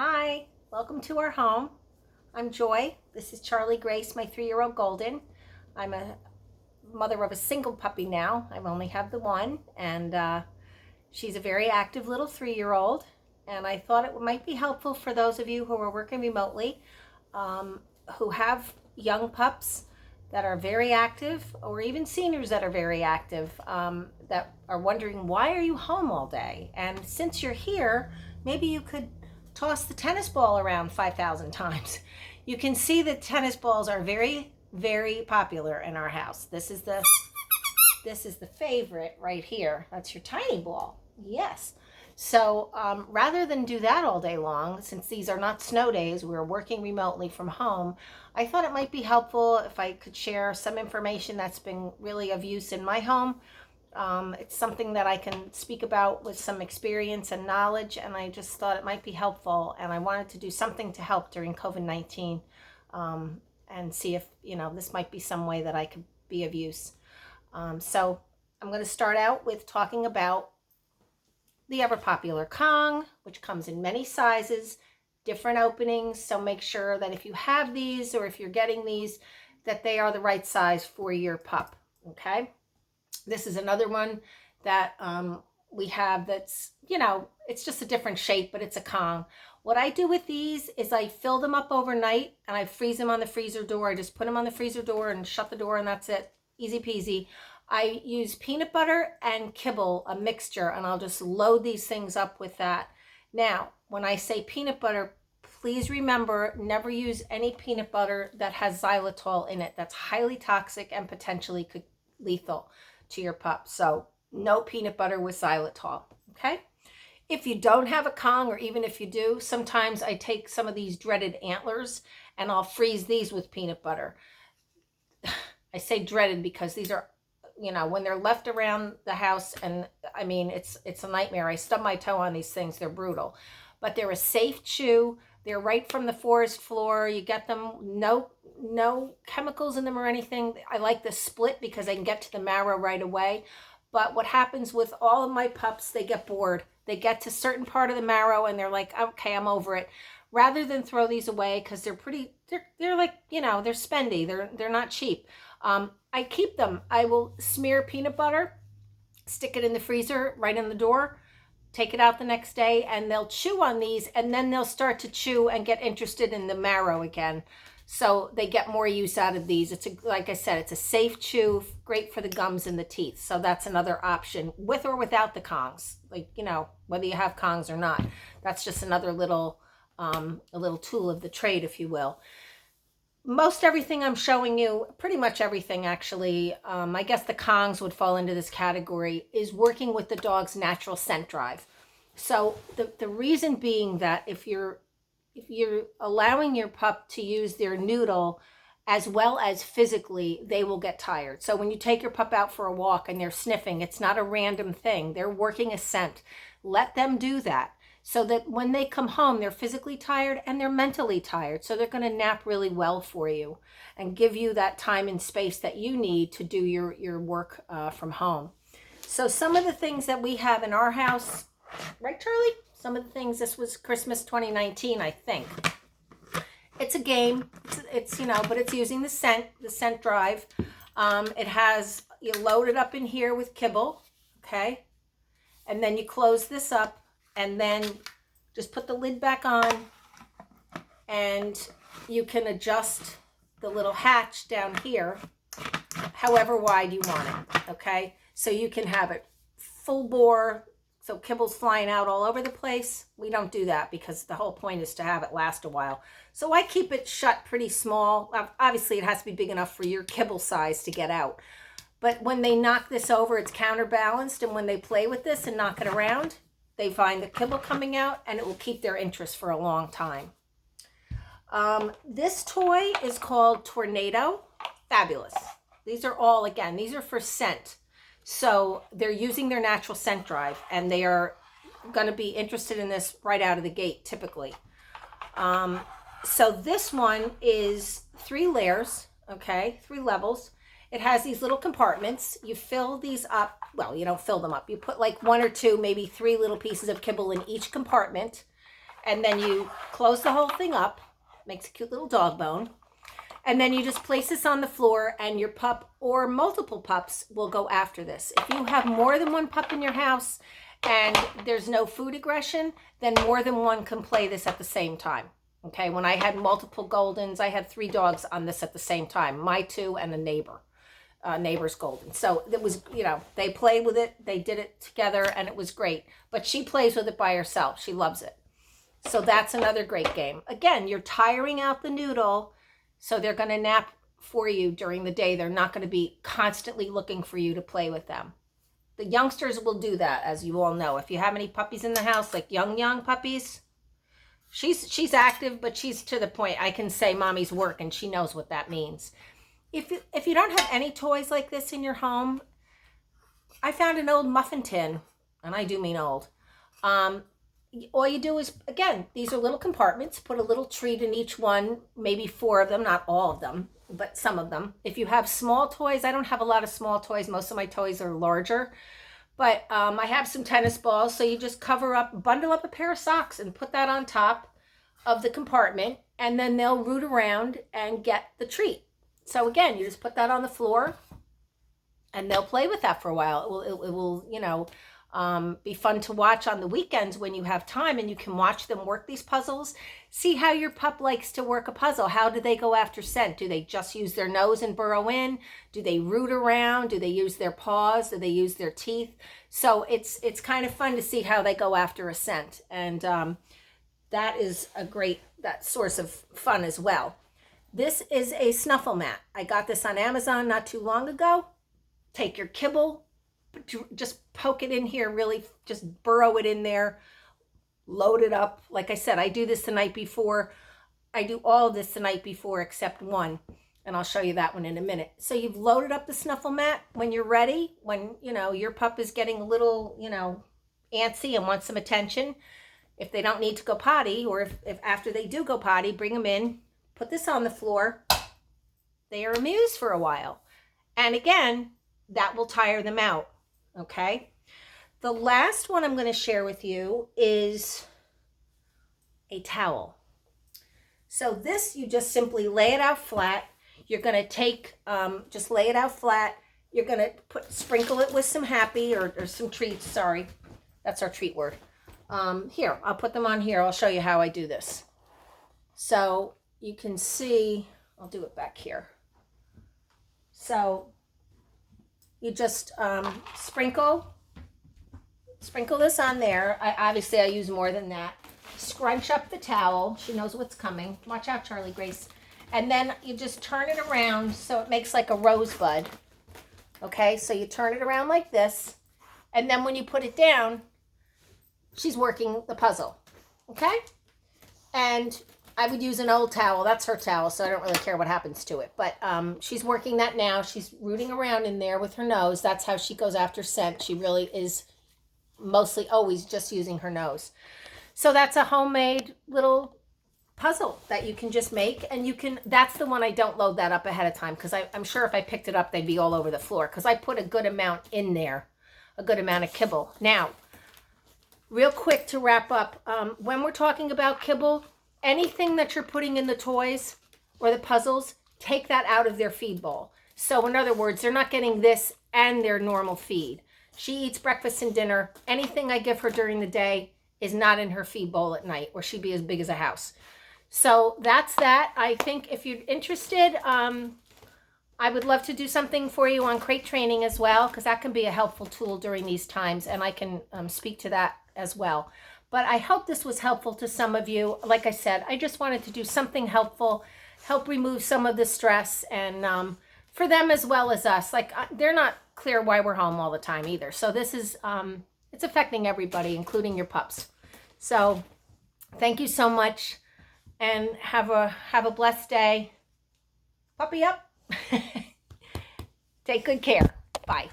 Hi, welcome to our home. I'm Joy. This is Charlie Grace, my 3-year-old Golden. I'm a mother of a single puppy now. I only have the one, and she's a very active little 3-year-old. And I thought it might be helpful for those of you who are working remotely, who have young pups that are very active, or even seniors that are very active, that are wondering, why are you home all day? And since you're here, maybe you could toss the tennis ball around 5,000 times. You can see that tennis balls are very, very popular in our house. This is the favorite right here. That's your tiny ball. Yes. So rather than do that all day long, since these are not snow days, we're working remotely from home, I thought it might be helpful if I could share some information that's been really of use in my home. It's something that I can speak about with some experience and knowledge, and I just thought it might be helpful, and I wanted to do something to help during COVID-19, and see if, this might be some way that I could be of use. So I'm going to start out with talking about the ever popular Kong, which comes in many sizes, different openings. So make sure that if you have these, or if you're getting these, that they are the right size for your pup. Okay. This is another one that we have that's, it's just a different shape, but it's a Kong. What I do with these is I fill them up overnight and I freeze them on the freezer door. I just put them on the freezer door and shut the door, and that's it. Easy peasy. I use peanut butter and kibble, a mixture, and I'll just load these things up with that. Now, when I say peanut butter, please remember, never use any peanut butter that has xylitol in it. That's highly toxic and potentially lethal to your pup. So no peanut butter with xylitol. Okay. If you don't have a Kong, or even if you do, sometimes I take some of these dreaded antlers and I'll freeze these with peanut butter. I say dreaded because these are, when they're left around the house, and I mean, it's a nightmare. I stub my toe on these things. They're brutal, but they're a safe chew. They're right from the forest floor. You get them, no chemicals in them or anything. I like the split because I can get to the marrow right away. But what happens with all of my pups, they get bored. They get to a certain part of the marrow and they're like, okay, I'm over it. Rather than throw these away, because they're like, they're spendy. They're not cheap. I keep them. I will smear peanut butter, stick it in the freezer right in the door, take it out the next day, and they'll chew on these, and then they'll start to chew and get interested in the marrow again. So they get more use out of these. Like I said, it's a safe chew, great for the gums and the teeth. So that's another option, with or without the Kongs. Like, whether you have Kongs or not, that's just another little, a little tool of the trade, if you will. Most everything I'm showing you, pretty much everything actually, I guess the Kongs would fall into this category, is working with the dog's natural scent drive. So the reason being that if you're allowing your pup to use their noodle as well as physically, they will get tired. So when you take your pup out for a walk and they're sniffing, it's not a random thing. They're working a scent. Let them do that, so that when they come home, they're physically tired and they're mentally tired. So they're going to nap really well for you and give you that time and space that you need to do your work from home. So some of the things that we have in our house, right, Charlie? Some of the things, this was Christmas 2019, I think. It's a game. It's but it's using the scent drive. It has, you load it up in here with kibble, okay? And then you close this up, and then just put the lid back on, and you can adjust the little hatch down here however wide you want it, okay? So you can have it full bore, so kibble's flying out all over the place. We don't do that because the whole point is to have it last a while. So I keep it shut pretty small. Obviously, it has to be big enough for your kibble size to get out. But when they knock this over, it's counterbalanced, and when they play with this and knock it around, they find the kibble coming out, and it will keep their interest for a long time. This toy is called Tornado. Fabulous. These are all, again, these are for scent. So they're using their natural scent drive, and they are going to be interested in this right out of the gate, typically. So this one is 3 layers, okay, 3 levels. It has these little compartments. You fill these up. Well, you don't fill them up. You put like 1 or 2, maybe 3 little pieces of kibble in each compartment. and then you close the whole thing up. Makes a cute little dog bone. And then you just place this on the floor, and your pup or multiple pups will go after this. If you have more than one pup in your house and there's no food aggression, then more than one can play this at the same time. Okay, when I had multiple Goldens, I had 3 dogs on this at the same time, my 2 and a neighbor's Golden. So it was, you know, they played with it, they did it together, and it was great. But she plays with it by herself. She loves it. So that's another great game. Again, you're tiring out the noodle, so they're going to nap for you during the day. They're not going to be constantly looking for you to play with them. The youngsters will do that, as you all know. If you have any puppies in the house, like young puppies, she's active, but she's to the point I can say mommy's work, and she knows what that means. If you don't have any toys like this in your home, I found an old muffin tin, and I do mean old. All you do is, again, these are little compartments. Put a little treat in each one, maybe 4 of them, not all of them, but some of them. If you have small toys, I don't have a lot of small toys. Most of my toys are larger. But I have some tennis balls, so you just bundle up a pair of socks and put that on top of the compartment, and then they'll root around and get the treat. So again, you just put that on the floor, and they'll play with that for a while. It will, you know, be fun to watch on the weekends when you have time and you can watch them work these puzzles. See how your pup likes to work a puzzle. How do they go after scent? Do they just use their nose and burrow in? Do they root around? Do they use their paws? Do they use their teeth? So it's kind of fun to see how they go after a scent. And that is a great source of fun as well. This is a snuffle mat. I got this on Amazon not too long ago. Take your kibble, just poke it in here, really just burrow it in there, load it up. Like I said, I do this the night before. I do all of this the night before except one, and I'll show you that one in a minute. So you've loaded up the snuffle mat. When you're ready, when, you know, your pup is getting a little, you know, antsy and wants some attention, if they don't need to go potty, or if after they do go potty, bring them in, put this on the floor. They are amused for a while. And again, that will tire them out. Okay, the last one I'm going to share with you is a towel. So this, you just simply lay it out flat. You're going to take, just lay it out flat. You're going to sprinkle it with some happy or some treats. Sorry, that's our treat word. Here, I'll put them on here. I'll show you how I do this. So you can see, I'll do it back here. So you just sprinkle this on there. Obviously I use more than that. Scrunch up the towel. She knows what's coming. Watch out, Charlie Grace. And then you just turn it around so it makes like a rosebud. Okay, so you turn it around like this. And then when you put it down, she's working the puzzle. Okay? And I would use an old towel. That's her towel, so I don't really care what happens to it. But she's working that now. She's rooting around in there with her nose. That's how she goes after scent. She really is mostly always just using her nose. So that's a homemade little puzzle that you can just make. And you can, that's the one I don't load that up ahead of time, because I'm sure if I picked it up, they'd be all over the floor, because I put a good amount in there, a good amount of kibble. Now, real quick to wrap up, when we're talking about kibble, anything that you're putting in the toys or the puzzles, take that out of their feed bowl. So in other words, they're not getting this and their normal feed. She eats breakfast and dinner. Anything I give her during the day is not in her feed bowl at night, or she'd be as big as a house. So that's that. I think if you're interested, I would love to do something for you on crate training as well, because that can be a helpful tool during these times, and I can speak to that as well. But I hope this was helpful to some of you. Like I said, I just wanted to do something helpful, help remove some of the stress, and for them as well as us. Like, they're not clear why we're home all the time either. So this is, it's affecting everybody, including your pups. So thank you so much, and have a blessed day. Puppy up. Take good care. Bye.